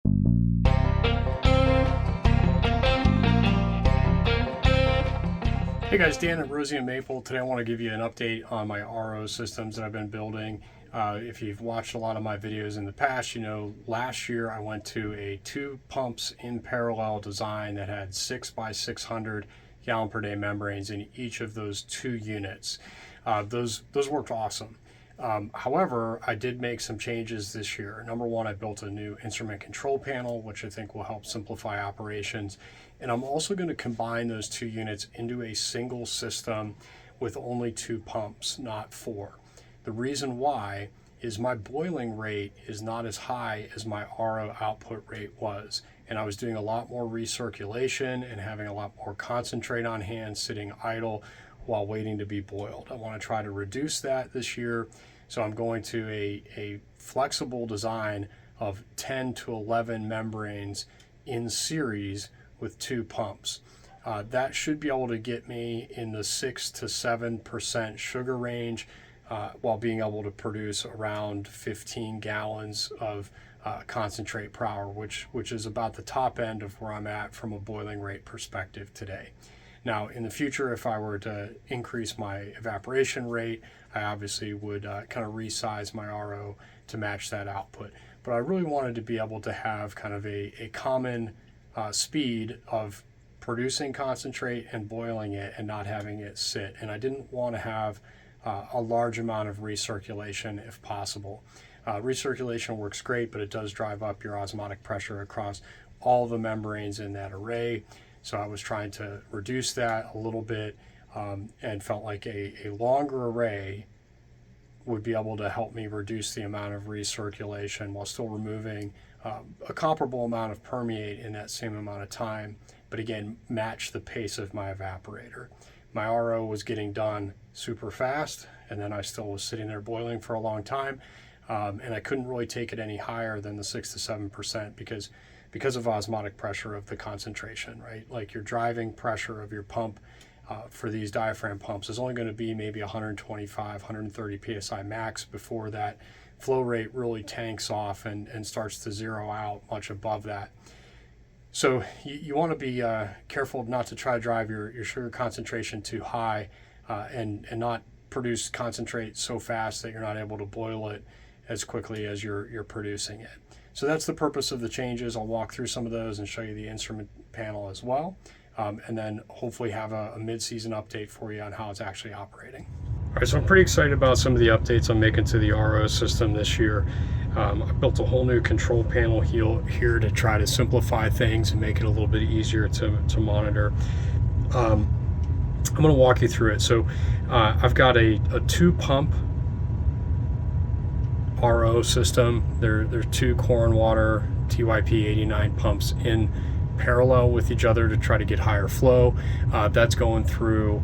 Hey guys, Dan at Rosie and Maple. Today I want to give you an update on my RO systems that I've been building. If you've watched a lot of my videos in the past, you know last year I went to a 2 pumps in parallel design that had 6 by 600 gallon per day membranes in each of those 2 units. Those worked awesome. However, I did make some changes this year. Number one, I built a new instrument control panel, which I think will help simplify operations. And I'm also going to combine those 2 units into a single system with only 2 pumps, not 4. The reason why is my boiling rate is not as high as my RO output rate was. And I was doing a lot more recirculation and having a lot more concentrate on hand sitting idle while waiting to be boiled. I want to try to reduce that this year. So I'm going to a flexible design of 10 to 11 membranes in series with 2 pumps. That should be able to get me in the 6 to 7% sugar range while being able to produce around 15 gallons of concentrate per hour, which is about the top end of where I'm at from a boiling rate perspective today. Now, in the future, if I were to increase my evaporation rate, I obviously would kind of resize my RO to match that output. But I really wanted to be able to have kind of a common speed of producing concentrate and boiling it and not having it sit. And I didn't want to have a large amount of recirculation if possible. Recirculation works great, but it does drive up your osmotic pressure across all the membranes in that array. So I was trying to reduce that a little bit and felt like a longer array would be able to help me reduce the amount of recirculation while still removing a comparable amount of permeate in that same amount of time, but again, match the pace of my evaporator. My RO was getting done super fast, and then I still was sitting there boiling for a long time, and I couldn't really take it any higher than the 6 to 7% because of osmotic pressure of the concentration, right? Like your driving pressure of your pump for these diaphragm pumps is only going to be maybe 125, 130 psi max before that flow rate really tanks off and starts to zero out much above that. So you want to be careful not to try to drive your sugar concentration too high and not produce concentrate so fast that you're not able to boil it as quickly as you're producing it. So that's the purpose of the changes. I'll walk through some of those and show you the instrument panel as well, and then hopefully have a mid-season update for you on how it's actually operating. All right, so I'm pretty excited about some of the updates I'm making to the RO system this year. I built a whole new control panel here to try to simplify things and make it a little bit easier to monitor. I'm going to walk you through it. So I've got a 2-pump RO system. There are 2 coronwater TYP 89 pumps in parallel with each other to try to get higher flow. That's going through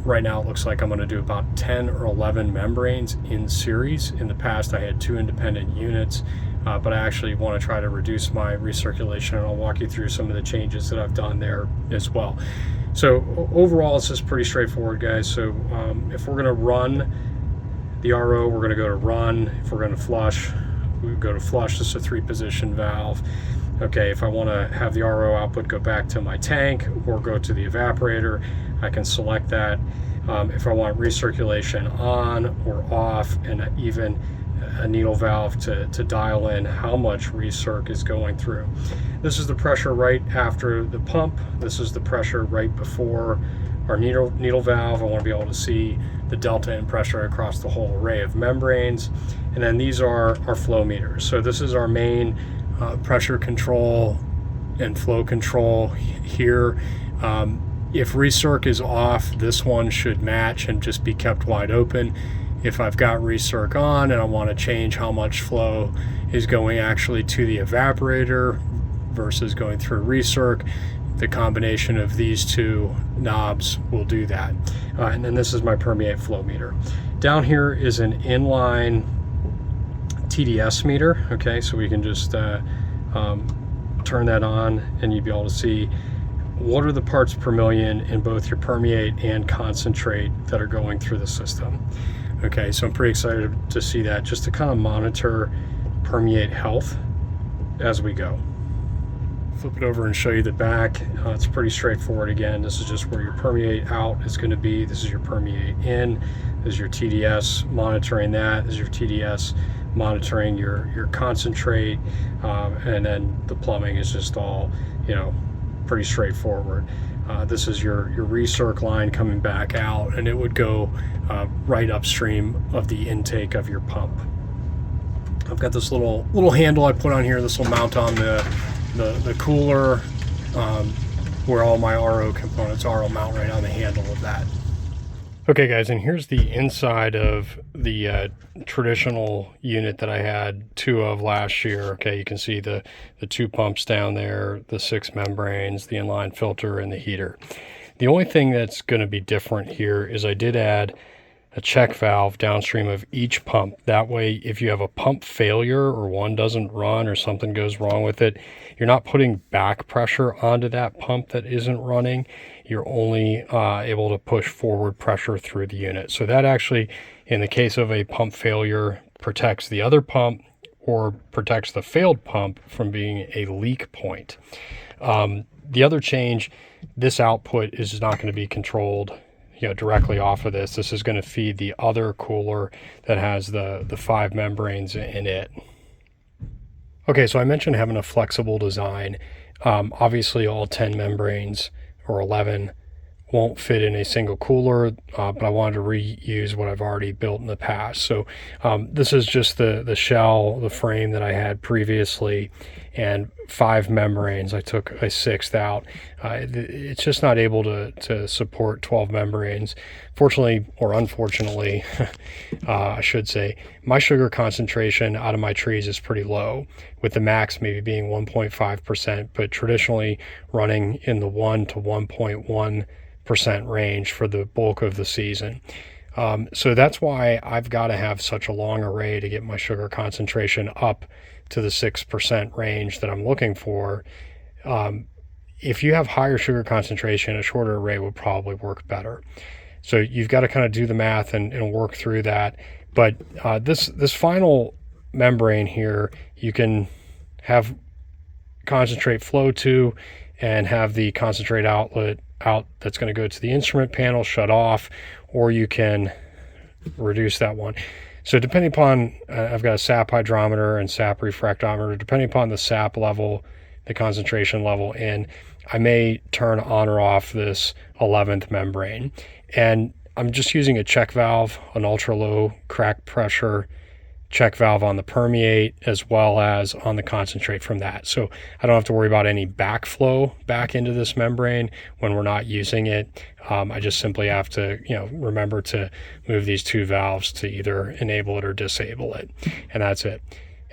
right now. It looks like I'm going to do about 10 or 11 membranes in series. In the past I had 2 independent units, but I actually want to try to reduce my recirculation, and I'll walk you through some of the changes that I've done there as well. So overall it's just pretty straightforward, guys. So if we're going to run the RO, we're going to go to run. If we're going to flush, we go to flush. This is a 3-position valve. Okay, if I want to have the RO output go back to my tank or go to the evaporator, I can select that. If I want recirculation on or off, and even a needle valve to dial in how much recirc is going through. This is the pressure right after the pump. This is the pressure right before our needle valve. I want to be able to see the delta in pressure across the whole array of membranes. And then these are our flow meters. So this is our main pressure control and flow control here. If recirc is off, this one should match and just be kept wide open. If I've got recirc on and I want to change how much flow is going actually to the evaporator versus going through recirc, the combination of these 2 knobs will do that. And then this is my permeate flow meter. Down here is an inline TDS meter. Okay, so we can just turn that on and you'd be able to see what are the parts per million in both your permeate and concentrate that are going through the system. Okay, so I'm pretty excited to see that, just to kind of monitor permeate health as we go. Flip it over and show you the back. It's pretty straightforward. Again, this is just where your permeate out is going to be. This is your permeate in. This is your TDS monitoring that. This is your TDS monitoring your concentrate, and then the plumbing is just all, you know, pretty straightforward. This is your recirc line coming back out, and it would go right upstream of the intake of your pump. I've got this little handle I put on here. This will mount on the cooler, where all my RO components are. I'll mount right on the handle of that. Okay guys, and here's the inside of the traditional unit that I had 2 of last year. Okay, you can see the 2 pumps down there, the 6 membranes, the inline filter, and the heater. The only thing that's going to be different here is I did add a check valve downstream of each pump. That way, if you have a pump failure or one doesn't run or something goes wrong with it, you're not putting back pressure onto that pump that isn't running. You're only able to push forward pressure through the unit. So that actually, in the case of a pump failure, protects the other pump or protects the failed pump from being a leak point. The other change, this output is not going to be controlled, you know, directly off of this. This is going to feed the other cooler that has the 5 membranes in it. Okay, so I mentioned having a flexible design. Obviously all 10 membranes or 11 won't fit in a single cooler, but I wanted to reuse what I've already built in the past. So this is just the shell, the frame that I had previously, and 5 membranes. I took a 6th out. It's just not able to support 12 membranes. Fortunately, or unfortunately, I should say, my sugar concentration out of my trees is pretty low, with the max maybe being 1.5%, but traditionally running in the 1 to 1.1% range for the bulk of the season. So that's why I've got to have such a long array to get my sugar concentration up to the 6% range that I'm looking for. If you have higher sugar concentration, a shorter array would probably work better. So you've got to kind of do the math and work through that. But this final membrane here, you can have concentrate flow to and have the concentrate outlet out that's going to go to the instrument panel shut off, or you can reduce that one. So depending upon, I've got a sap hydrometer and sap refractometer. Depending upon the sap level, the concentration level, and I may turn on or off this 11th membrane. And I'm just using a check valve, an ultra low crack pressure check valve on the permeate as well as on the concentrate from that. So I don't have to worry about any backflow back into this membrane when we're not using it. I just simply have to, you know, remember to move these 2 valves to either enable it or disable it, and that's it.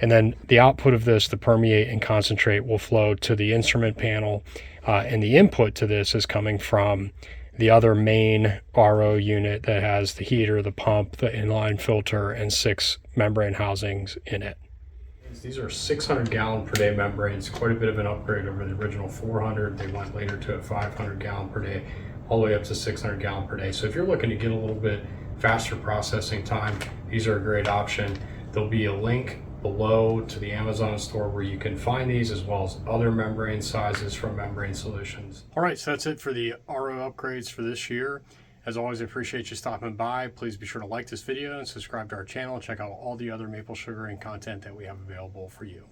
And then the output of this, the permeate and concentrate, will flow to the instrument panel, and the input to this is coming from the other main RO unit that has the heater, the pump, the inline filter, and 6 membrane housings in it. These are 600 gallon per day membranes, quite a bit of an upgrade over the original 400. They went later to a 500 gallon per day, all the way up to 600 gallon per day. So if you're looking to get a little bit faster processing time, these are a great option. There'll be a link below to the Amazon store where you can find these, as well as other membrane sizes from Membrane Solutions. All right, so that's it for the RO upgrades for this year. As always, I appreciate you stopping by. Please be sure to like this video and subscribe to our channel. Check out all the other maple sugaring content that we have available for you.